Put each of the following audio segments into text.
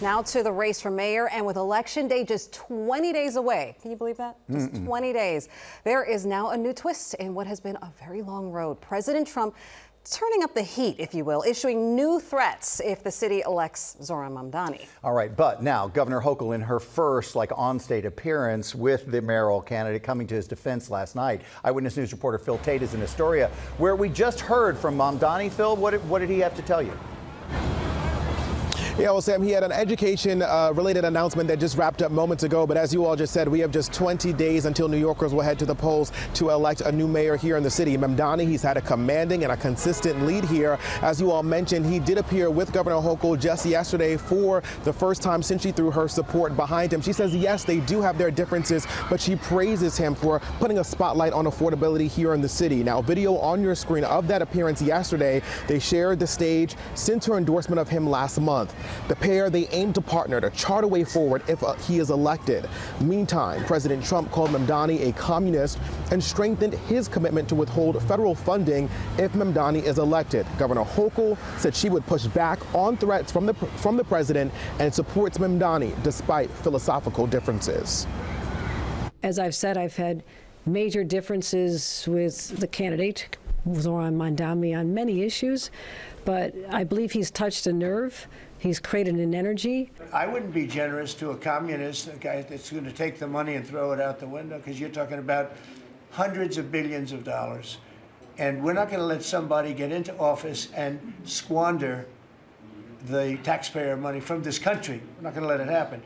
Now to the race for mayor, and with election day just 20 days away, can you believe that? Just 20 days. There is now a new twist in what has been a very long road. President Trump turning up the heat, if you will, issuing new threats if the city elects Zohran Mamdani. All right, but now Governor Hochul, in her first on-state appearance with the mayoral candidate, coming to his defense last night. Eyewitness News reporter Phil Taitt is in Astoria, where we just heard from Mamdani. Phil, what did he have to tell you? Yeah, well, Sam, he had an education-related announcement that just wrapped up moments ago. But as you all just said, we have just 20 days until New Yorkers will head to the polls to elect a new mayor here in the city. Mamdani, he's had a commanding and a consistent lead here. As you all mentioned, he did appear with Governor Hochul just yesterday for the first time since she threw her support behind him. She says, yes, they do have their differences, but she praises him for putting a spotlight on affordability here in the city. Now, video on your screen of that appearance yesterday. They shared the stage since her endorsement of him last month. The pair, they aim to partner to chart a way forward if he is elected. Meantime, President Trump called Mamdani a communist and strengthened his commitment to withhold federal funding if Mamdani is elected. Governor Hochul said she would push back on threats from the president and supports Mamdani despite philosophical differences. As I've said, I've had major differences with the candidate, Zohran Mamdani, on many issues, but I believe he's touched a nerve. He's created an energy. I wouldn't be generous to a communist, a guy that's going to take the money and throw it out the window, because you're talking about hundreds of billions of dollars. And we're not going to let somebody get into office and squander the taxpayer money from this country. We're not going to let it happen.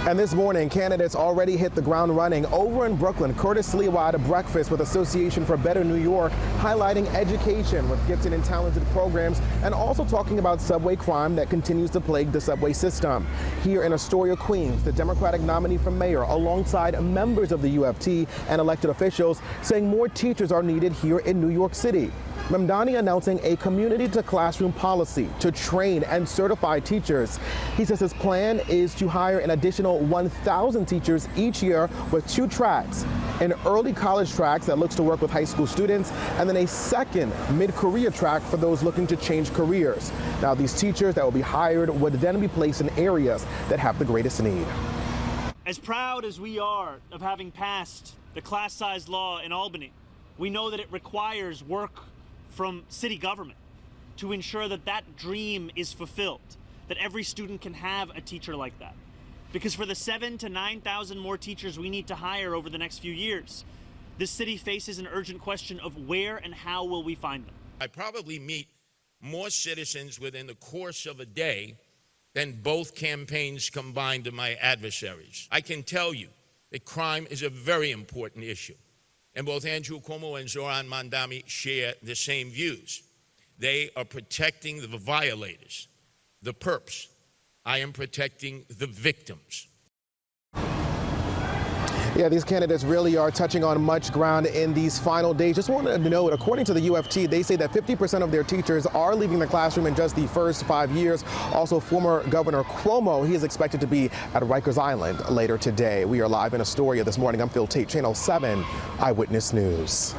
And this morning, candidates already hit the ground running. Over in Brooklyn, Curtis Sliwa had a breakfast with Association for Better New York, highlighting education with gifted and talented programs, and also talking about subway crime that continues to plague the subway system. Here in Astoria, Queens, the Democratic nominee for mayor, alongside members of the UFT and elected officials, saying more teachers are needed here in New York City. Mamdani announcing a community-to-classroom policy to train and certify teachers. He says his plan is to hire an additional 1,000 teachers each year with 2 tracks, an early college track that looks to work with high school students, and then a second mid-career track for those looking to change careers. Now, these teachers that will be hired would then be placed in areas that have the greatest need. As proud as we are of having passed the class-size law in Albany, we know that it requires work from city government to ensure that that dream is fulfilled, that every student can have a teacher like that. Because for the 7,000 to 9,000 more teachers we need to hire over the next few years, this city faces an urgent question of where and how will we find them. I probably meet more citizens within the course of a day than both campaigns combined of my adversaries. I can tell you that crime is a very important issue. And both Andrew Cuomo and Zohran Mamdani share the same views. They are protecting the violators, the perps. I am protecting the victims. Yeah, these candidates really are touching on much ground in these final days. Just wanted to note, according to the UFT, they say that 50% of their teachers are leaving the classroom in just the first 5 years. Also, former Governor Cuomo, he is expected to be at Rikers Island later today. We are live in Astoria this morning. I'm Phil Taitt, Channel 7 Eyewitness News.